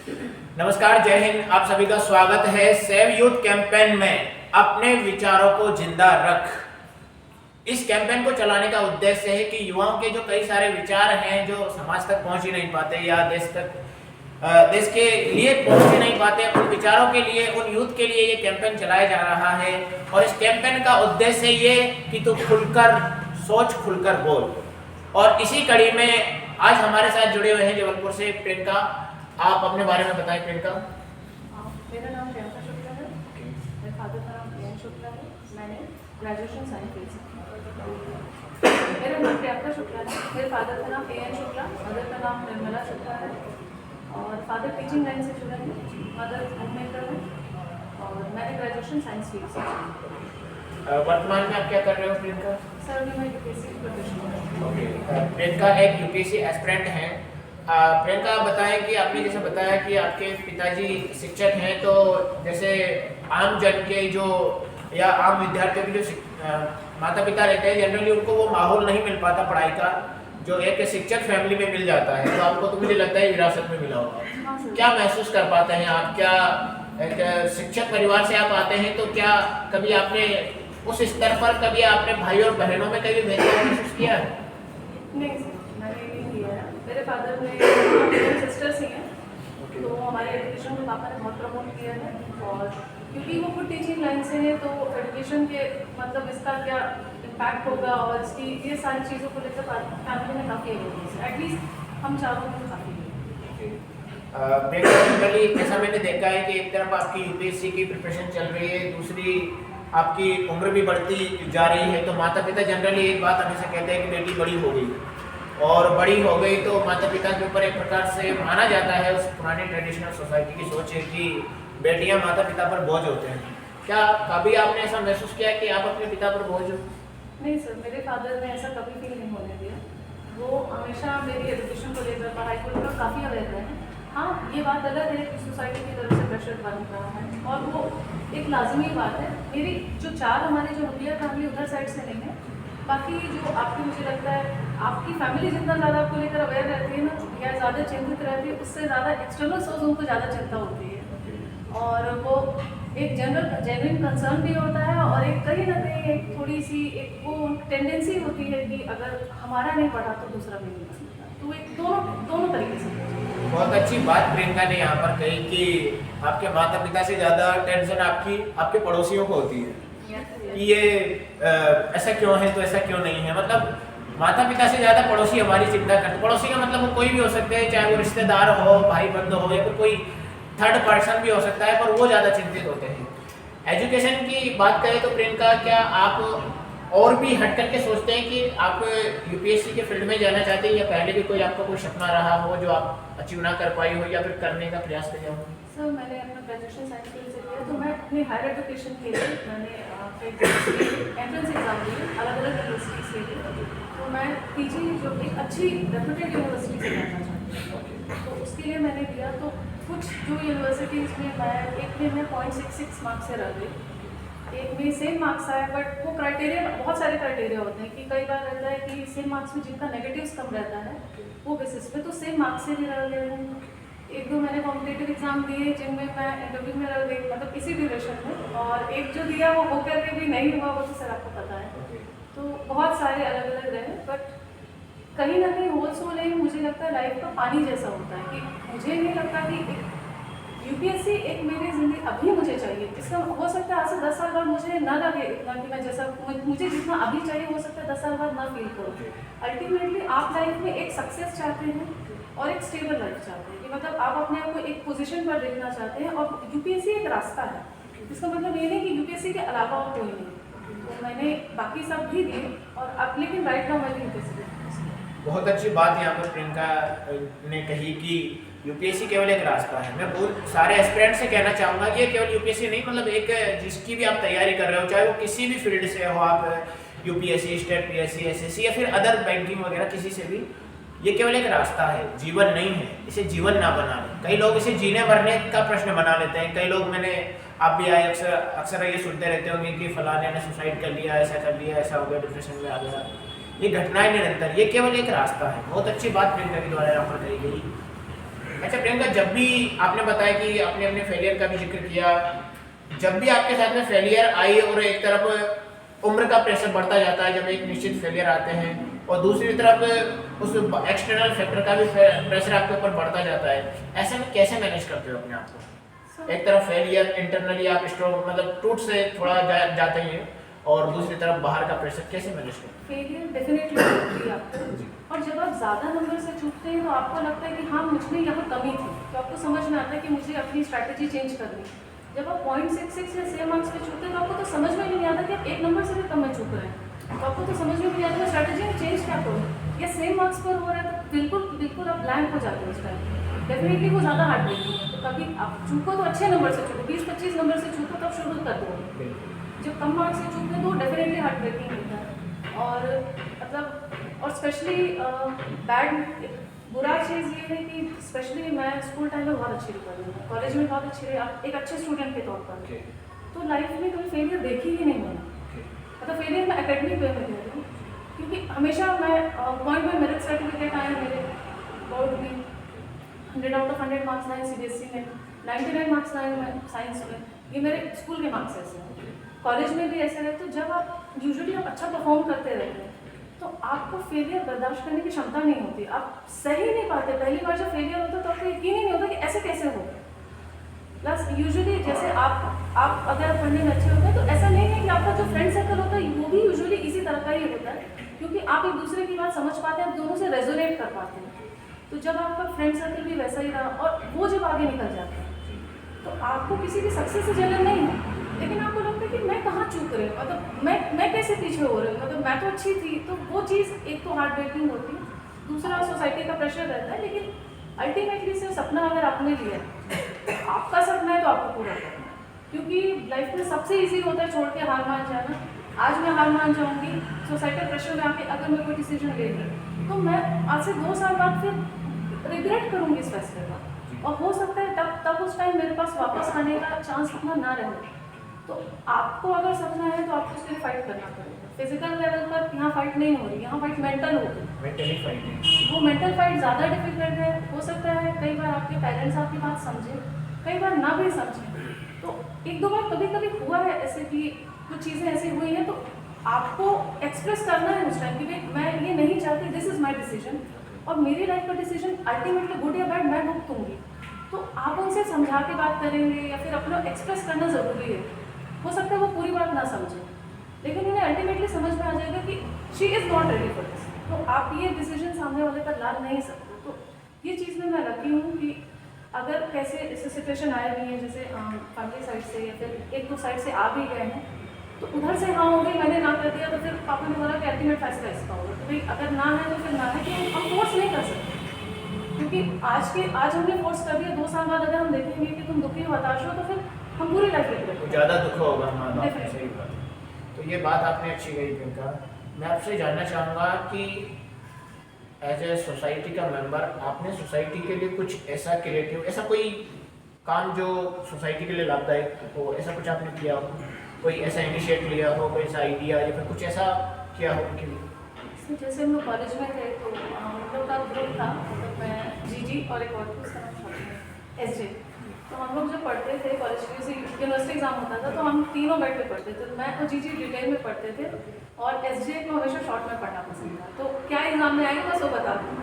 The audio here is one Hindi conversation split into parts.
नमस्कार, जय हिंद। आप सभी का स्वागत है सेव यूथ कैंपेन में अपने विचारों को जिंदा रख। इस कैंपेन को चलाने का उद्देश्य है कि युवाओं के जो कई सारे विचार हैं जो समाज तक पहुंच ही नहीं पाते या देश के लिए पहुंच ही नहीं पाते, उन विचारों के लिए, उन यूथ के लिए ये कैंपेन चलाया जा रहा है। और इस कैंपेन का उद्देश्य ये कि तू खुलकर सोच, खुलकर बोल। और इसी कड़ी में आज हमारे साथ जुड़े हुए हैं जबलपुर से प्रियंका। आप अपने बारे में बताएं प्रियंका। मेरा नाम प्रियंका शुक्ला है। मेरे फादर का नाम प्रियंका शुक्ला है। मैंने ग्रेजुएशन साइंस फील्ड से किया। मेरा नाम प्रियंका शुक्ला है। मेरे फादर का नाम ए.एन. शुक्ला, मदर का नाम निर्मला शुक्ला है। और फादर टीचिंग लाइन से जुड़े हैं, मदर होम मेकर है। और मैंने ग्रेजुएशन साइंस फील्ड से किया। वर्तमान में आप क्या कर रहे हो प्रियंका? सर अभी मैं यूपीएससी की प्रिपरेशन कर रही हूँ। प्रियंका एक यूपीएससी एस्पिरेंट हैं। प्रियंका, आप बताएं कि आपने जैसे बताया कि आपके पिताजी शिक्षक हैं, तो जैसे आम जन के जो या आम विद्यार्थियों के जो माता पिता रहते हैं, जनरली उनको वो माहौल नहीं मिल पाता पढ़ाई का जो एक शिक्षक फैमिली में मिल जाता है। तो आपको तो मुझे लगता है विरासत में मिला होगा। क्या महसूस कर पाते हैं आप? क्या एक शिक्षक परिवार से आप आते हैं, तो क्या कभी आपने उस स्तर पर कभी आपने भाई और बहनों में कभी भेदभाव महसूस किया है? नहीं सर, मैंने नहीं किया है। मेरे फादर ने, मेरे सिस्टर्स ही हैं, तो हमारे एजुकेशन में पापा ने बहुत प्रमोट किया है। और क्योंकि वो खुद टीचिंग लाइन से है, तो एजुकेशन के मतलब इसका क्या इम्पैक्ट होगा और इसकी ये सारी चीज़ों को लेकर फैमिली में काफ़ी अवेयरनेस है। एटलीस्ट हम चारों में काफ़ी जनरली ऐसा मैंने देखा है कि एक तरफ आपकी यूपीएससी की प्रिपरेशन चल रही है, दूसरी आपकी उम्र भी बढ़ती जा रही है, तो माता पिता जनरली एक बात हमेशा कहते हैं कि बेटी बड़ी हो गई, और बड़ी हो गई तो माता पिता के ऊपर एक प्रकार से माना जाता है, उस पुरानी ट्रेडिशनल सोसाइटी की सोच है कि बेटियां माता पिता पर बोझ होते हैं। क्या कभी आपने ऐसा महसूस किया कि आप अपने पिता पर बोझ हो? नहीं सर, मेरे फादर ने ऐसा कभी फील नहीं होने दिया। वो हमेशा मेरी एजुकेशन को लेकर, पढ़ाई को लेकर काफ़ी अवेयर रहे हैं। हाँ, ये बात अलग है कि सोसाइटी की तरफ से प्रेशर बन रहा है, और वो एक लाजमी बात है। मेरी जो हमारी जो न्यूक्लियर फैमिली उधर साइड से नहीं है। बाकी जो आपकी, मुझे लगता है आपकी फैमिली जितना ज़्यादा आपको लेकर अवेयर रहती है ना, या ज़्यादा चिंतित रहती है, उससे ज़्यादा एक्सटर्नल सोर्स उनको ज़्यादा चिंता होती है। और वो एक जनरल जेन्युइन कंसर्न भी होता है, और एक कहीं ना कहीं एक थोड़ी सी एक वो टेंडेंसी होती है कि अगर हमारा नहीं पढ़ा तो दूसरा भी नहीं पढ़ा। तो एक दोनों तरीके से। बहुत अच्छी बात प्रियंका ने यहाँ पर कही कि आपके माता पिता से ज़्यादा टेंशन आपके पड़ोसियों को होती है कि ये ऐसा क्यों है, तो ऐसा क्यों नहीं है। मतलब माता पिता से ज़्यादा पड़ोसी हमारी चिंता करते। पड़ोसी का मतलब वो कोई भी हो सकते हैं, चाहे वो रिश्तेदार हो, भाई बंधु हो, या फिर कोई थर्ड पर्सन भी हो सकता है, पर वो ज़्यादा चिंतित होते हैं। एजुकेशन की बात करें तो प्रियंका, क्या आप और भी हट करके सोचते हैं कि आप यूपीएससी के फील्ड में जाना चाहते हैं, या पहले भी कोई आपका कोई सपना रहा हो जो आप अचीव ना कर पाई हो, या फिर करने का प्रयास किया हो? सर मैंने अपना ग्रेजुएशन साइंस फील्ड से किया, तो मैं अपनी हायर एजुकेशन के लिए मैंने एंट्रेंस एग्जाम दिए अलग अलग यूनिवर्सिटीज़ के लिए। तो मैं पीजी जो एक अच्छी रेप्यूटेड यूनिवर्सिटी से करना चाहती हूँ, तो उसके लिए मैंने दिया। तो कुछ जो यूनिवर्सिटीज़ में मैं एक में मैं 0.66 मार्क्स से रह गई, एक में सेम मार्क्स आए, बट वो क्राइटेरिया, बहुत सारे क्राइटेरिया होते हैं कि कई बार रहता है कि सेम मार्क्स में जिनका नेगेटिव्स कम रहता है वो बेसिस पे, तो सेम मार्क्स से भी रह गए हैं। एक दो मैंने कॉम्पिटेटिव एग्जाम दिए जिनमें मैं इंटरव्यू में रह गई, मतलब इसी ड्यूरेशन में। और एक जो दिया वो होकर के भी नहीं हुआ, वो तो सर आपको पता है। तो बहुत सारे अलग अलग रहे, बट कहीं ना कहीं होल सोल है, मुझे लगता है लाइफ का पानी जैसा होता है कि मुझे नहीं लगता कि यूपीएससी एक मेरी ज़िंदगी अभी मुझे चाहिए। इसका हो सकता है आज से 10 साल बाद मुझे ना लगे इतना कि मैं जैसा मुझे जितना अभी चाहिए, हो सकता है 10 साल बाद ना फील करूँ। अल्टीमेटली आप लाइफ में एक सक्सेस चाहते हैं और एक स्टेबल लाइफ चाहते हैं, कि मतलब आप अपने आप को एक पोजीशन पर देखना चाहते हैं, और यूपीएससी एक रास्ता है। इसका मतलब ये नहीं कि यूपीएससी के अलावा और कोई नहीं। तो मैंने बाकी सब भी दिए, और अब लेकिन राइट नाउ मैंने यूपीएससी। बहुत अच्छी बात यहाँ पर प्रियंका ने कही कि यूपीएससी केवल एक रास्ता है। मैं बहुत सारे एस्पिरेंट से कहना चाहूँगा कि ये केवल यूपीएससी नहीं, मतलब एक जिसकी भी आप तैयारी कर रहे हो, चाहे वो किसी भी फील्ड से हो, आप यूपीएससी, स्टेट पीएससी, एसएससी, या फिर अदर बैंकिंग वगैरह, किसी से भी, ये केवल एक रास्ता है, जीवन नहीं है। इसे जीवन ना बना लें। कई लोग इसे जीने मरने का प्रश्न बना लेते हैं। कई लोग, आप भी आए, अक्सर ये सुनते रहते होंगे कि फलाने ने सुसाइड कर लिया, ऐसा कर लिया, ऐसा हो गया, डिप्रेशन में आ गया। ये घटनाएं निरंतर, ये केवल एक रास्ता है। बहुत अच्छी बात प्रियंका के द्वारा यहाँ पर कही गई। अच्छा प्रियंका, जब भी आपने बताया कि आपने अपने फेलियर का भी जिक्र किया, जब भी आपके साथ में फेलियर आई और एक तरफ उम्र का प्रेशर बढ़ता जाता है, जब एक निश्चित फेलियर आते हैं और दूसरी तरफ उस एक्सटर्नल फैक्टर का भी प्रेशर आपके ऊपर बढ़ता जाता है, ऐसे में कैसे मैनेज करते हो अपने आप को? एक तरफ फेलियर इंटरनली आप स्ट्रॉन्ग मतलब टूट से थोड़ा जाते हैं और दूसरी तरफ बाहर का प्रेशर कैसे मैनेज करते हैं? फेलियर डेफिनेटली होती है आपको, और जब आप ज़्यादा नंबर से चूकते हैं तो आपको लगता है कि हाँ मुझ में यहाँ कमी थी, तो आपको समझ में आता है कि मुझे अपनी स्ट्रैटेजी चेंज करनी है। जब आप 0.66 या सेम मार्क्स पे चूकते हैं तो आपको तो समझ में नहीं आता कि आप एक नंबर से भी कम में चूक रहे हैं, तो आपको तो समझ में नहीं आता स्ट्रैटेजी में चेंज क्या करूँ, या सेम मार्क्स पर हो रहा है तो बिल्कुल बिल्कुल आप ब्लैंक हो जाते हो उस टाइम। डेफिनेटली वो ज़्यादा हार्ड ब्रेकिंग है। तो कभी आप चूको तो अच्छे नंबर से चूको, 20-25 नंबर से चूको तब शुरू कर दो। जब कम मार्क्स से चूकते तो डेफिनेटली हार्ड ब्रेकिंग होता है। और मतलब और स्पेशली बैड बुरा चीज़ ये है कि स्पेशली मैं स्कूल टाइम में बहुत अच्छी रही हूँ, कॉलेज में बहुत अच्छी रही, एक अच्छे स्टूडेंट के तौर पर, तो लाइफ में कभी फेलियर देखी ही नहीं मैंने। मतलब फेलियर मैं एकेडमिक वे में कह रही हूँ, क्योंकि हमेशा मैं पॉइंट में मेरिट सर्टिफिकेट आए मेरे, बोर्ड भी 100 आउट ऑफ 100 मार्क्स लाए CBSE में, 99 मार्क्स लाए मैं साइंस में, ये मेरे स्कूल के मार्क्स ऐसे हैं। कॉलेज में भी ऐसे रहे, तो जब आप यूजुअली आप अच्छा परफॉर्म करते रहते हैं तो आपको फेलियर बर्दाश्त करने की क्षमता नहीं होती, आप सही नहीं पाते। पहली बार जब फेलियर होता है तो आपको यकीन ही नहीं होता कि ऐसे कैसे हो। प्लस यूजुअली जैसे आप अगर पढ़ने में अच्छे होते हैं तो ऐसा नहीं है कि आपका जो फ्रेंड सर्कल होता है वो भी यूजुअली इसी तरह का ही होता है, क्योंकि आप एक दूसरे की बात समझ पाते हैं, आप दोनों से रेजोनेट कर पाते हैं। तो जब आपका फ्रेंड सर्कल भी वैसा ही रहा और वो जब आगे निकल जाता है तो आपको किसी की सक्सेस से जलन नहीं है, लेकिन आपको लगता है कि मैं कहाँ चूक रही हूँ, मतलब मैं कैसे पीछे हो रही हूँ, मतलब मैं तो अच्छी थी। तो वो चीज़ एक तो हार्ट ब्रेकिंग होती है, दूसरा सोसाइटी का प्रेशर रहता है। लेकिन अल्टीमेटली सिर्फ सपना अगर आपने लिया है, आपका सपना है तो आपको पूरा करना है, क्योंकि लाइफ में सबसे ईजी होता है छोड़ के हार मान जाना। आज मैं हार मान जाऊँगी सोसाइटल प्रेशर में आके, अगर मैं कोई डिसीजन ले रही तो मैं आज से 2 साल बाद फिर रिग्रेट करूँगी इस फैसले का, और हो सकता है तब उस टाइम मेरे पास वापस आने का चांस इतना ना रहे। तो आपको अगर सपना है तो आपको उसके लिए फाइट करना पड़ेगा। फिजिकल लेवल पर यहाँ फाइट नहीं हो रही, यहाँ फाइट मेंटल हो रही, मेंटली फाइट है। वो मेंटल फाइट ज़्यादा डिफिकल्ट है। हो सकता है कई बार आपके पेरेंट्स आपकी बात समझें, कई बार ना भी समझें। तो 1-2 बार कभी कभी हुआ है ऐसे कि कुछ चीज़ें ऐसी हुई हैं, तो आपको एक्सप्रेस करना है उस टाइम कि मैं ये नहीं चाहती, दिस इज़ माई डिसीजन, और मेरी लाइफ का डिसीजन अल्टीमेटली गुड या बैड मैं भुगतूंगी। तो आप उनसे समझा के बात करेंगे या फिर अपना एक्सप्रेस करना ज़रूरी है। हो सकता है वो पूरी बात ना समझें, लेकिन उन्हें अल्टीमेटली समझ में आ जाएगा कि she is not ready for this. तो आप ये डिसीजन सामने वाले पर ला नहीं सकते। तो ये चीज़ में मैं लकी हूँ कि अगर कैसे ऐसे सिचुएशन आए हुई है, जैसे फैमिली साइड से या फिर 1-2 साइड से आ भी गए हैं, तो उधर से हाँ हो गई, मैंने ना कर दिया, तो फिर पापा ने बोला कि अल्टीमेट फैसला इसका होगा। तो भाई अगर ना है तो फिर ना है, कि हम फोर्स नहीं कर सकते, क्योंकि आज हमने फोर्स कर दिया, 2 साल बाद अगर हम देखेंगे कि तुम दुखी हो, हताश हो, तो फिर हम पूरी लाइफ रिग्रेट करेंगे, ज़्यादा दुख होगा। हाँ, Definitely. सही बात। तो ये बात आपने अच्छी कही प्रियंका। मैं आपसे जानना चाहूँगा कि एज ए सोसाइटी का मेंबर आपने सोसाइटी के लिए कुछ ऐसा क्रिएटिव, ऐसा कोई काम जो सोसाइटी के लिए लाभदायक हो, ऐसा कुछ आपने किया हो, कोई ऐसा इनिशिएट लिया हो, कोई ऐसा आइडिया या फिर कुछ ऐसा किया हो उनके लिए? जैसे हम लोग कॉलेज में थे तो हम लोग का ग्रुप था, मतलब मैं जीजी और एक और उसका नाम SJ। तो हम लोग जब पढ़ते थे कॉलेज में, यूनिवर्सिटी एग्जाम होता था तो हम तीनों बेड पे पढ़ते थे। मैं और जीजी डिटेल में पढ़ते थे और SJ को हमेशा शॉर्ट में पढ़ना पसंद था। तो क्या एग्जाम में आएगा बस वो बता दूँ।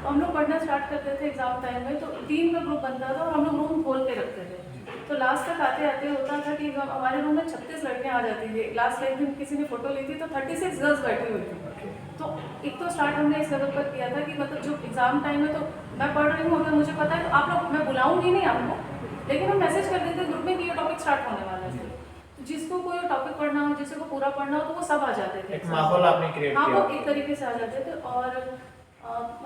तो हम लोग पढ़ना स्टार्ट करते थे एग्जाम टाइम में, तो 3 का ग्रुप बनता था और हम लोग रूम खोल के रखते थे। तो लास्ट तक आते आते होता था कि हमारे रूम में 36 लड़कियाँ आ जाती थी। लास्ट टाइम दिन किसी ने फोटो ली थी तो 36 गर्ल्स बैठी हुई थी। तो एक तो स्टार्ट हमने इस लेवल पर किया था कि मतलब जो एग्जाम टाइम में तो मैं पढ़ रही हूँ, अगर मुझे पता है तो आप लोग, मैं बुलाऊंगी नहीं आपको, लेकिन हम मैसेज कर देते ग्रुप में कि ये टॉपिक स्टार्ट होने वाला है। तो जिसको कोई टॉपिक पढ़ना हो, जिसको को पूरा पढ़ना हो, तो वो सब आ जाते थे। एक माहौल आपने क्रिएट हाँ, किया। वो एक तरीके से आ जाते थे। और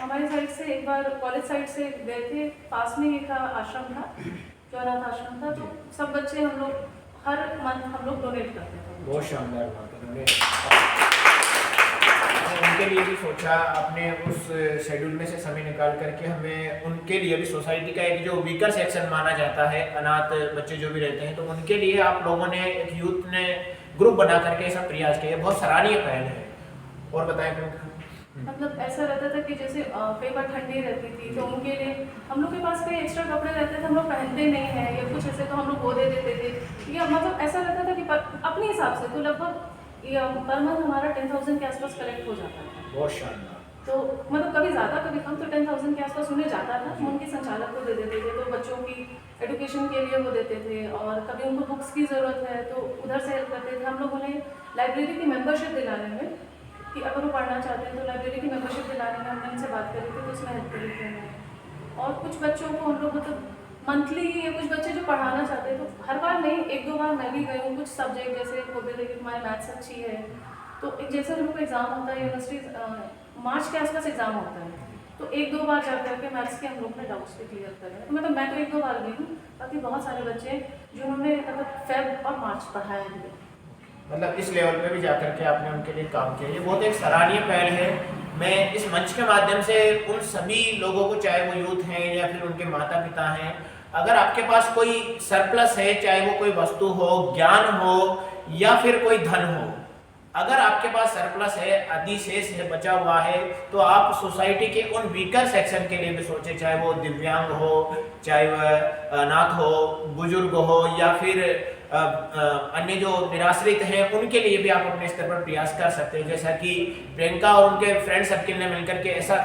हमारी साइड से एक बार कॉलेज साइड से गए थे, पास में एक आश्रम था, जो अनाथ आश्रम था, तो सब बच्चे हम लोग हर मंथ हम लोग डोनेट करते थे। बहुत शानदार बात है। उनके लिए भी सोचा आपने, उस शेड्यूल में से समय निकाल करके हमें उनके लिए भी, सोसाइटी का एक जो वीकर सेक्शन माना जाता है, अनाथ बच्चे जो भी रहते हैं, तो उनके लिए आप लोगों ने, एक यूथ ने ग्रुप बना करके ऐसा प्रयास किया, बहुत सराहनीय पहल है। और बताएं मतलब ऐसा रहता था कि जैसे कई बार ठंडी रहती थी तो उनके लिए हम लोग के पास कई एक्स्ट्रा कपड़े रहते थे, हम लोग पहनते नहीं हैं या कुछ ऐसे, तो हम लोग वो दे देते थे। या मतलब ऐसा रहता था कि अपने हिसाब से तो लगभग पर मंथ हमारा 10,000 के आसपास कलेक्ट हो जाता था। बहुत शानदार। तो मतलब कभी ज़्यादा कभी कम, तो 10,000 के आसपास उन्हें जाता था। हम उनके संचालक को दे देते थे, तो बच्चों की एजुकेशन के लिए वो देते थे, और कभी उनको बुक्स की ज़रूरत है तो उधर से हेल्प करते थे। हम लोग उन्हें लाइब्रेरी की मेंबरशिप दिलाने में, कि अगर वो पढ़ना चाहते हैं तो लाइब्रेरी की मेंबरशिप दिलाने में हमने उनसे बात करी थी, तो उसमें हेल्प करी थी हमने। और कुछ बच्चों को हम लोग मतलब मंथली ही, या कुछ बच्चे जो पढ़ाना चाहते हैं तो हर बार नहीं, एक दो बार मैं भी गई हूँ। कुछ सब्जेक्ट जैसे बोलते थे कि तुम्हारी मैथ्स अच्छी है, तो एक जैसे उन लोग को एग्ज़ाम होता है यूनिवर्सिटी मार्च के आसपास एग्ज़ाम होता है, तो एक दो बार जा करके मैथ्स के हम लोग ने डाउट्स भी क्लियर करे हैं। तो मतलब मैं तो एक दो बार गई हूँ, बाकी बहुत सारे बच्चे हैं जिन्होंने मतलब फेब और मार्च पढ़ाया है। मतलब इस लेवल पे भी जाकर के आपने उनके लिए काम किया, ये बहुत एक सराहनीय पहल है। मैं इस मंच के माध्यम से उन सभी लोगों को, चाहे वो यूथ हैं या फिर उनके माता पिता हैं, अगर आपके पास कोई सरप्लस है, चाहे वो कोई वस्तु हो, ज्ञान हो या फिर कोई धन हो, अगर आपके पास सरप्लस है, अधिशेष है, बचा हुआ है, तो आप सोसाइटी के उन वीकर सेक्शन के लिए भी सोचें, चाहे वो दिव्यांग हो, चाहे वह अनाथ हो, बुजुर्ग हो, या फिर अन्य जो निराश्रित हैं, उनके लिए भी आप अपने स्तर पर प्रयास कर सकते हैं। जैसा कि प्रियंका और उनके फ्रेंड सर्किल ने मिलकर के ऐसा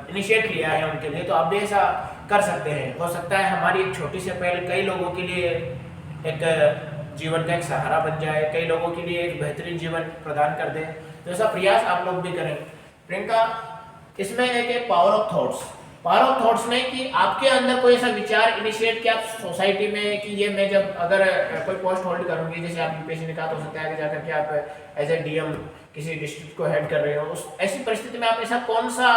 इनिशिएट लिया है उनके लिए, तो आप भी ऐसा कर सकते हैं। हो सकता है हमारी एक छोटी सी पहल कई लोगों के लिए एक जीवन का एक सहारा बन जाए, कई लोगों के लिए एक बेहतरीन जीवन प्रदान कर दे। तो ऐसा प्रयास आप लोग भी करें। प्रियंका, इसमें एक power of thoughts, power of thoughts में कि आपके अंदर कोई ऐसा विचार इनिशिएट किया सोसाइटी में कि ये मैं जब अगर कोई पोस्ट होल्ड करूंगी, जैसे आप यूपीएससी ने कहा, तो हो सकता है आगे जाकर के आप एज ए डीएम किसी डिस्ट्रिक्ट को हेड कर रहे हो, उस ऐसी परिस्थिति में आप ऐसा कौन सा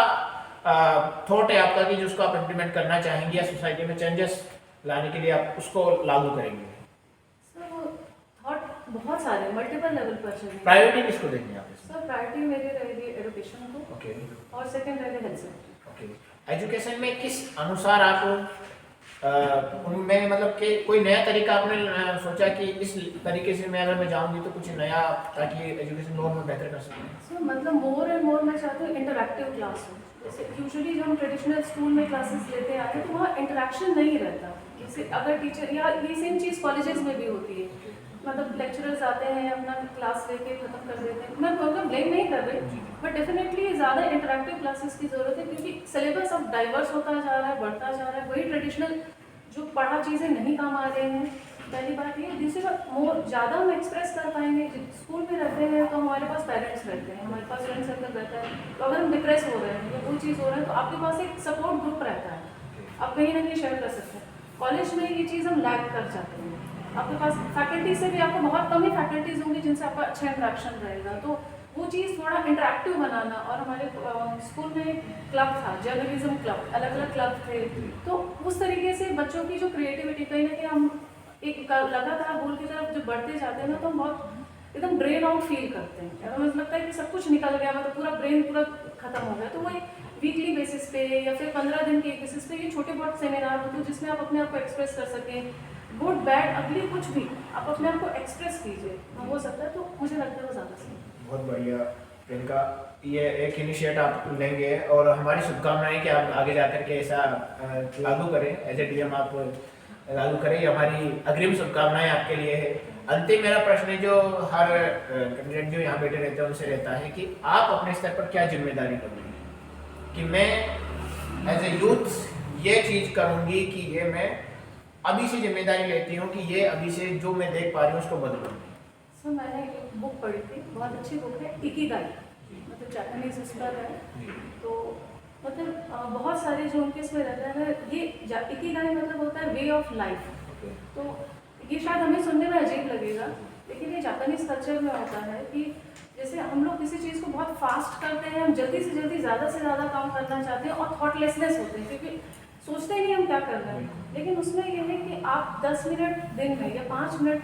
थॉट है आपका कि जिसको आप इम्प्लीमेंट करना चाहेंगे या सोसाइटी में चेंजेस लाने के लिए आप उसको लागू करेंगे? थॉट बहुत सारे मल्टीपल लेवल पर चाहिए। प्रायोरिटी किसको देंगे आप इसमें? सर प्रायोरिटी मेरी रहेगी एजुकेशन को, ओके, और सेकंड रहेगा हेल्थ सेक्टर। ओके। एजुकेशन में किस अनुसार आप उनमें मतलब कि कोई नया तरीका आपने सोचा कि इस तरीके से मैं अगर मैं जाऊंगी तो कुछ नया, ताकि एजुकेशन और मैं बेहतर कर सकूँ? सर मतलब मोर एंड मोर मैं चाहती हूँ इंटरैक्टिव क्लास हो। जैसे यूजुअली जब हम ट्रेडिशनल स्कूल में क्लासेस लेते आते हैं तो वहाँ इंटरेक्शन नहीं रहता। जैसे अगर टीचर, या ये सेम चीज़ कॉलेजेस में भी होती है, मतलब लेक्चरर्स आते हैं अपना क्लास लेके ख़त्म कर देते हैं। मैं मतलब ब्लेम नहीं कर रही, बट डेफिनेटली ज़्यादा इंटरैक्टिव क्लासेस की ज़रूरत है, क्योंकि सिलेबस अब डाइवर्स होता जा रहा है, बढ़ता जा रहा है। वही ट्रेडिशनल जो पढ़ा चीज़ें नहीं काम आ रही हैं, पहली बात ये। दूसरी बात, मोर ज़्यादा हम एक्सप्रेस कर पाएंगे। स्कूल में रहते हैं तो हमारे पास पेरेंट्स रहते हैं, हमारे पास फ्रेंड सर्कल रहता है, तो अगर हम डिप्रेस हो रहे हैं या कोई चीज़ हो रहा है तो आपके पास एक सपोर्ट ग्रुप रहता है, आप कहीं ना कहीं शेयर कर सकते हैं। कॉलेज में ये चीज़ हम लैग कर जाते हैं। आपके पास फैकल्टी से भी आपको बहुत कम ही फैकल्टीज होंगी जिनसे आपका अच्छा इंटरेक्शन रहेगा, तो वो चीज़ थोड़ा इंटरेक्टिव बनाना। और हमारे स्कूल में क्लब था, जर्नलिज्म क्लब, अलग अलग क्लब थे, तो उस तरीके से बच्चों की जो क्रिएटिविटी, कहीं ना कहीं हम एक लगातार गोल की तरफ जब बढ़ते जाते हैं ना, तो हम बहुत एकदम ड्रेन आउट फील करते हैं। हमें लगता है कि सब कुछ निकल गया, मतलब पूरा ब्रेन पूरा खत्म हो गया। तो वो एक वीकली बेसिस पे या फिर 15 दिन के बेसिस पे ये छोटे बहुत सेमिनार होते हैं जिसमें आप अपने आप को एक्सप्रेस कर सकें, गुड बैड अगली कुछ भी आप अपने आप को एक्सप्रेस कीजिए, हो सकता है। तो मुझे लगता है वो ज़्यादा सही। बहुत बढ़िया प्रियंका, ये एक इनिशिएट आप लेंगे और हमारी शुभकामनाएं कि आप आगे जाकर के ऐसा लागू करें, एज ए डीएम आप लागू करें, ये हमारी अग्रिम शुभकामनाएं आपके लिए है। अंतिम मेरा प्रश्न है जो हर कैंडिडेट जो यहाँ बैठे रहते हैं उनसे रहता है कि आप अपने स्तर पर क्या जिम्मेदारी करेंगे कि मैं एज ए यूथ ये चीज़ करूँगी कि ये मैं अभी से जिम्मेदारी लेती हूँ कि ये अभी से जो मैं देख पा रही हूँ उसको बदलूँ। सर मैंने एक बुक पढ़ी थी, बहुत अच्छी बुक है, इकिगाई, मतलब जापानीज उस पर है। तो मतलब बहुत सारे जो उनके इसमें रहता है ना, ये इकिगाई मतलब होता है वे ऑफ लाइफ। तो ये शायद हमें सुनने में अजीब लगेगा, लेकिन ये जापानीज कल्चर में होता है कि जैसे हम लोग किसी चीज़ को बहुत फास्ट करते हैं, हम जल्दी से जल्दी ज़्यादा से ज़्यादा काम करना चाहते हैं और थॉटलेसनेस होते हैं, क्योंकि सोचते ही नहीं हम क्या कर रहे हैं। लेकिन उसमें यह है कि आप 10 मिनट दिन में या 5 मिनट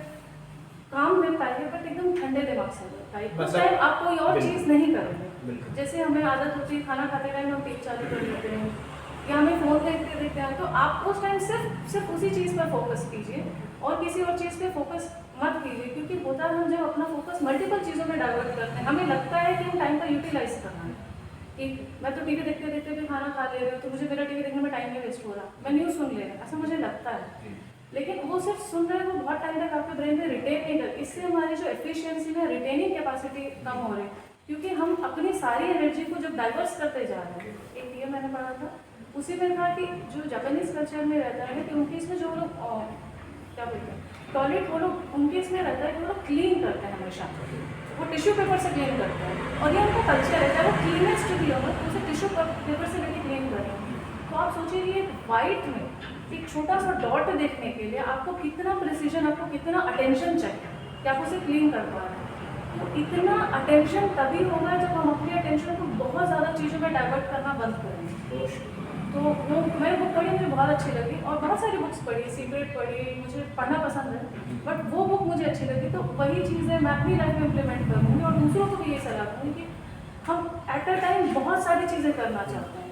काम निपटाइए, बट एकदम ठंडे दिमाग से निपटाइए। उस टाइम आप कोई और चीज़ नहीं करोगे। जैसे हमें आदत होती है खाना खाते टाइम हम टीवी चालू कर लेते हैं या हमें फ़ोन देखते देखते हैं, तो आप उस टाइम सिर्फ उसी चीज़ पर फोकस कीजिए और किसी और चीज़ पे फोकस मत कीजिए। क्योंकि होता है हम जब अपना फोकस मल्टीपल चीज़ों में डाइवर्ट करते हैं, हमें लगता है कि हम टाइम का यूटिलाइज कर रहे हैं, कि मैं तो टीवी देखते देखते भी खाना खा ले रही हूँ, तो मुझे मेरा टीवी देखने में टाइम नहीं वेस्ट हो रहा, मैं न्यूज़ सुन ले रहा, ऐसा मुझे लगता है। लेकिन वो सिर्फ सुन रहे हैं, वो बहुत टाइम तक आपके ब्रेन में रिटेन नहीं करते, इससे हमारी जो एफिशिएंसी है, रिटेनिंग कैपेसिटी कम हो रही है, क्योंकि हम अपनी सारी एनर्जी को जब डाइवर्स करते जा रहे हैं। एक ये मैंने पढ़ा था, उसी में कहा कि जो जापानीज कल्चर में रहता है कि उनके इसमें जो लोग क्या बोलते हैं टॉयलेट, वो लोग उनके इसमें रहता है कि वो लोग क्लीन करते हैं हमेशा, वो टिश्यू पेपर से क्लीन करते हैं, और ये उनका कल्चर है, चाहे वो क्लीनेस्ट भी हो उसे टिश्यू पेपर से लेके क्लीन कर रहे हैं। तो आप सोचिए कि वाइट में एक छोटा सा डॉट देखने के लिए आपको कितना प्रिसीजन, आपको कितना अटेंशन चाहिए कि आप उसे क्लीन कर पा रहे हैं। तो इतना अटेंशन तभी होगा जब हम अपनी अटेंशन को बहुत ज़्यादा चीज़ों में डाइवर्ट करना बंद करेंगे। तो वो मैं बुक पढ़ी, मुझे बहुत अच्छी लगी, और बहुत सारी बुक्स पढ़ी, सीक्रेट पढ़ी, मुझे पढ़ना पसंद है, बट वो बुक मुझे अच्छी लगी। तो वही चीज़ें मैं अपनी लाइफ में इम्प्लीमेंट करूँगी, और दूसरों को भी ये सलाह दूँगी कि हम एट अ टाइम बहुत सारी चीज़ें करना चाहते हैं,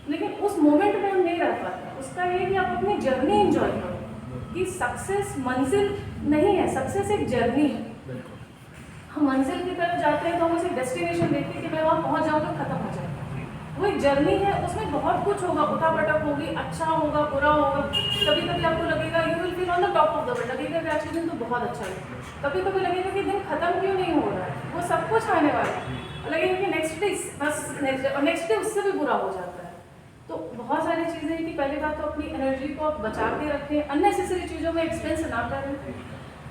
लेकिन उस मोमेंट में हम नहीं रह पाते। उसका ये कि आप अपनी जर्नी एंजॉय करो, कि सक्सेस मंजिल नहीं है, सक्सेस एक जर्नी है। हम मंजिल की तरफ जाते हैं तो हम उसे डेस्टिनेशन देखते हैं कि मैं वहाँ पहुँच जाऊँ तो खत्म हो जाए, वो एक जर्नी है, उसमें बहुत कुछ होगा, उठापटक होगी, अच्छा होगा, बुरा होगा। कभी कभी आपको लगेगा you will feel on the top of the world, लगेगा कि आज के दिन तो बहुत अच्छा है, कभी कभी लगेगा कि दिन खत्म क्यों नहीं हो रहा है, वो सब कुछ आने वाला है, लगेगा कि नेक्स्ट डे बस नेक्स्ट डे उससे भी बुरा हो जाता है। तो बहुत सारी चीज़ें हैं कि पहली बात तो अपनी एनर्जी को आप बचा के रखें, अननेसेसरी चीज़ों में एक्सपेंस ना करें,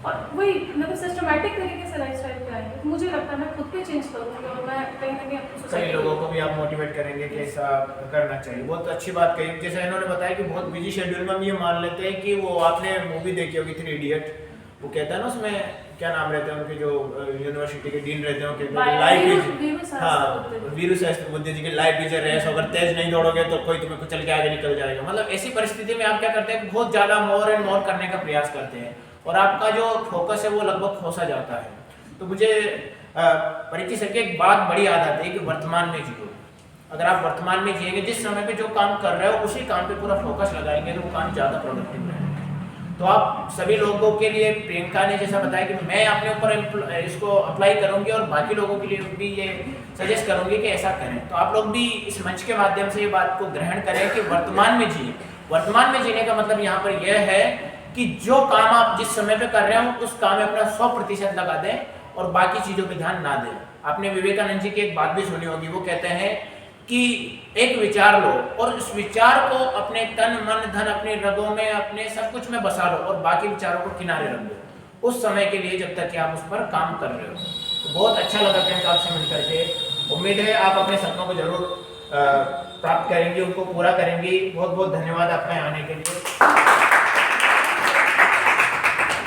और वही मतलब सिस्टमैटिक तरीके से लाइफस्टाइल पे आएंगे। मुझे लगता है मैं खुद पे चेंज करूँगी, और मैं कहीं ना कहीं कई लोगों को भी आप मोटिवेट करेंगे कि ऐसा करना चाहिए। बहुत अच्छी बात कही। जैसे इन्होंने बताया कि बहुत बिजी शेड्यूल में हम ये मान लेते हैं कि वो, आपने मूवी देखी होगी 3 इडियट, वो कहता है ना उसमें क्या नाम रहते हैं उनके, जो यूनिवर्सिटी के डीन रहते हैं, कहते हैं लाइफ इज, हाँ, वीरू सहस्त्र बुद्धे जी की लाइफ इज ए रेस, अगर तेज नहीं दौड़ोगे तो कोई तुम्हें कुचल के आगे निकल जाएगा। मतलब ऐसी परिस्थिति में आप क्या करते हैं, बहुत ज़्यादा मोर एंड मोर करने का प्रयास करते हैं, और आपका जो फोकस है वो लगभग खोसा जाता है। तो मुझे परीक्षित सर की एक बात बड़ी याद आती है कि वर्तमान में जियो। अगर आप वर्तमान में जिएंगे, जिस समय पे जो काम कर रहे हो उसी काम पे पूरा फोकस लगाएंगे, तो वो काम ज़्यादा प्रोडक्टिव रहेगा। तो आप सभी लोगों के लिए, प्रियंका ने जैसा बताया कि मैं अपने ऊपर इसको अप्लाई करूंगी, और बाकी लोगों के लिए भी ये सजेस्ट करूंगी कि ऐसा करें। तो आप लोग भी इस मंच के माध्यम से ये बात को ग्रहण करें कि वर्तमान में जिए। वर्तमान में जीने का मतलब यहाँ पर यह है कि जो काम आप जिस समय पे कर रहे हो उस काम में अपना 100% लगा दें, और बाकी चीज़ों पे ध्यान ना दें। आपने विवेकानंद जी की एक बात भी सुनी होगी, वो कहते हैं कि एक विचार लो, और उस विचार को अपने तन मन धन, अपने रगों में, अपने सब कुछ में बसा लो, और बाकी विचारों को किनारे रख दो उस समय के लिए, जब तक कि आप उस पर काम कर रहे हो। तो बहुत अच्छा लगा प्रियंका आपसे मिलकर के। उम्मीद है आप अपने सपनों को जरूर प्राप्त करेंगी, उनको पूरा करेंगी। बहुत बहुत धन्यवाद आपका आने के लिए।